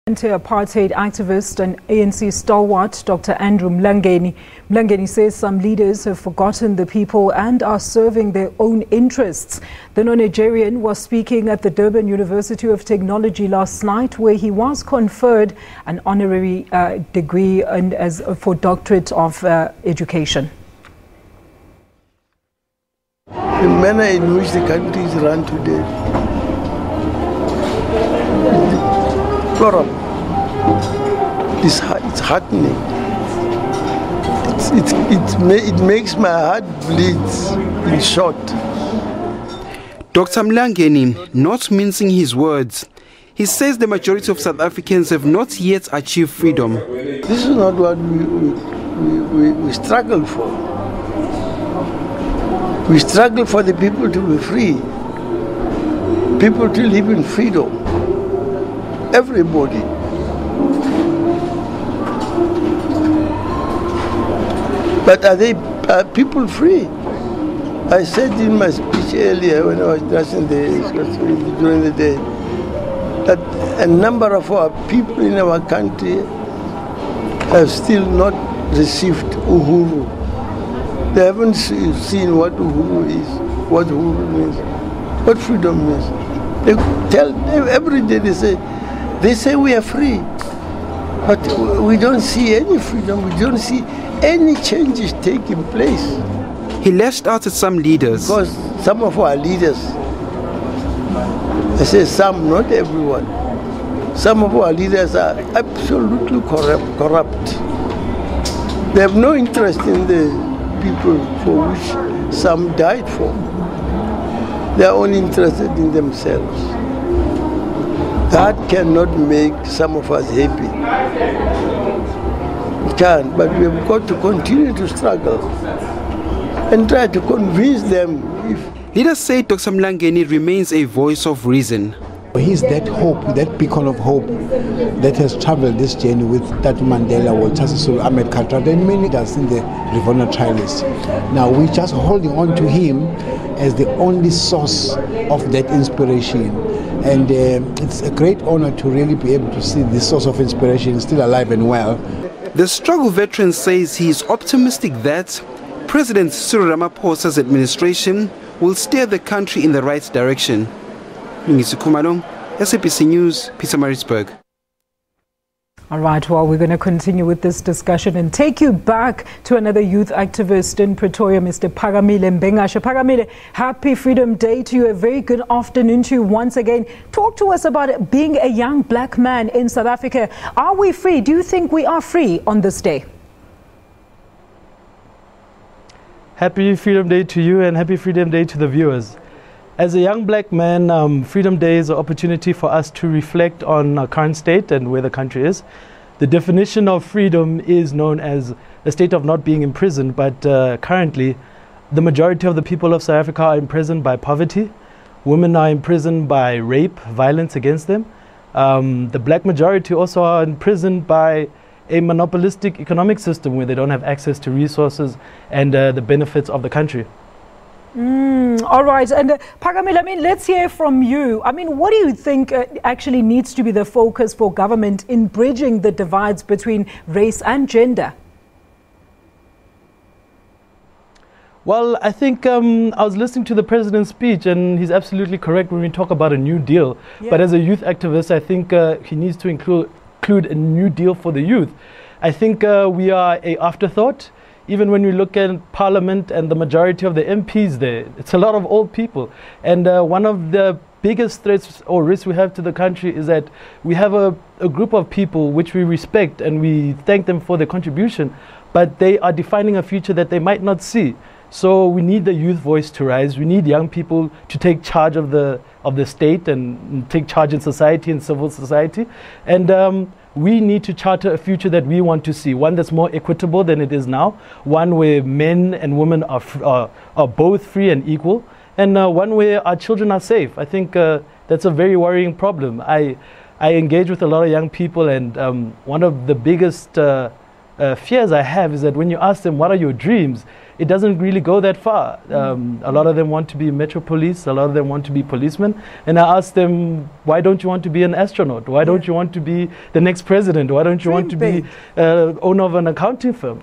Anti-Apartheid activist and ANC stalwart Dr Andrew Mlangeni. Mlangeni says some leaders have forgotten the people and are serving their own interests. The nonagenarian was speaking at the Durban University of Technology last night, where he was conferred an honorary degree for Doctorate of Education. The manner in which the country is run today, it's heartening. It makes my heart bleed, in short. Dr Mlangeni, not mincing his words, he says the majority of South Africans have not yet achieved freedom. This is not what we struggle for. We struggle for the people to be free, people to live in freedom. Everybody. But are people free? I said in my speech earlier when I was addressing during the day that a number of our people in our country have still not received uhuru. They haven't seen what uhuru is, what uhuru means, what freedom means. They tell every day they say we are free, but we don't see any freedom. We don't see any changes taking place. He lashed out at some leaders. Because some of our leaders, I say some, not everyone, some of our leaders are absolutely corrupt. They have no interest in the people for which some died for. They are only interested in themselves. That cannot make some of us happy. It can, but we have got to continue to struggle and try to convince them. Leaders say Dr Mlangeni remains a voice of reason. He's that hope, that beacon of hope that has traveled this journey with Tatu Mandela, Walter Sisulu, Ahmed Kathrada, and many others in the Rivonia trialists. Now we're just holding on to him as the only source of that inspiration. And it's a great honor to really be able to see this source of inspiration still alive and well. The struggle veteran says he is optimistic that President Cyril Ramaphosa's administration will steer the country in the right direction. SABC News, Pietermaritzburg. All right, well, we're going to continue with this discussion and take you back to another youth activist in Pretoria, Mr. Phakamile Mbengashe. Phakamile, happy Freedom Day to you. A very good afternoon to you once again. Talk to us about being a young black man in South Africa. Are we free? Do you think we are free on this day? Happy Freedom Day to you and happy Freedom Day to the viewers. As a young black man, Freedom Day is an opportunity for us to reflect on our current state and where the country is. The definition of freedom is known as a state of not being imprisoned, but currently the majority of the people of South Africa are imprisoned by poverty. Women are imprisoned by rape, violence against them. The black majority also are imprisoned by a monopolistic economic system where they don't have access to resources and the benefits of the country. All right, and Phakamile, I mean, let's hear from you. I mean, what do you think actually needs to be the focus for government in bridging the divides between race and gender? Well, I think I was listening to the president's speech, and he's absolutely correct when we talk about a new deal. Yeah. But as a youth activist, I think he needs to include a new deal for the youth. I think we are an afterthought. Even when we look at Parliament and the majority of the MPs there, it's a lot of old people. And one of the biggest threats or risks we have to the country is that we have a group of people which we respect and we thank them for their contribution, but they are defining a future that they might not see. So we need the youth voice to rise. We need young people to take charge of the state and take charge in society and civil society. And we need to charter a future that we want to see, one that's more equitable than it is now, one where men and women are both free and equal, and one where our children are safe. I think that's a very worrying problem. I engage with a lot of young people, and one of the biggest fears I have is that when you ask them, what are your dreams? It doesn't really go that far. A lot of them want to be Metro Police, a lot of them want to be policemen. And I ask them, why don't you want to be an astronaut? Why don't you want to be the next president? Why don't you want to be owner of an accounting firm?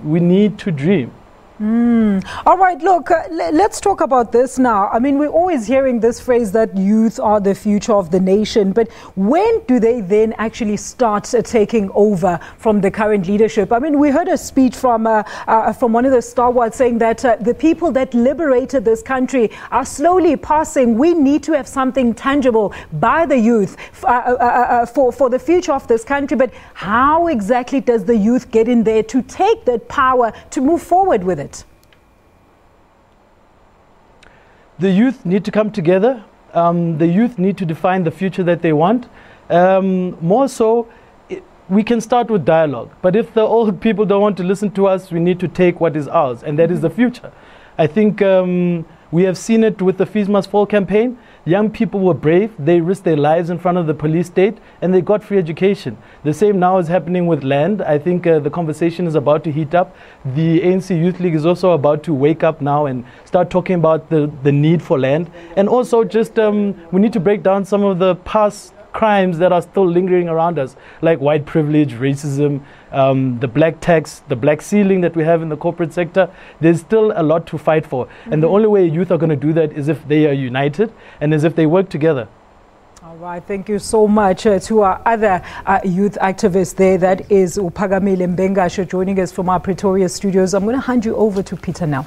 We need to dream. All right, look, let's talk about this now. I mean, we're always hearing this phrase that youth are the future of the nation, but when do they then actually start taking over from the current leadership? I mean, we heard a speech from one of the stalwarts saying that the people that liberated this country are slowly passing. We need to have something tangible by the youth for the future of this country. But how exactly does the youth get in there to take that power to move forward with it? The youth need to come together. The youth need to define the future that they want. More so, we can start with dialogue. But if the old people don't want to listen to us, we need to take what is ours, and that is the future. I think we have seen it with the Fees Must Fall campaign. Young people were brave. They risked their lives in front of the police state, and they got free education. The same now is happening with land. I think the conversation is about to heat up. The ANC Youth League is also about to wake up now and start talking about the need for land. And also just we need to break down some of the past crimes that are still lingering around us, like white privilege, racism, the black tax, the black ceiling that we have in the corporate sector. There's still a lot to fight for. And the only way youth are going to do that is if they are united and as if they work together. All right, thank you so much to our other youth activist there. That is Uphakamile Mbengashe joining us from our Pretoria studios. I'm going to hand you over to Peter now.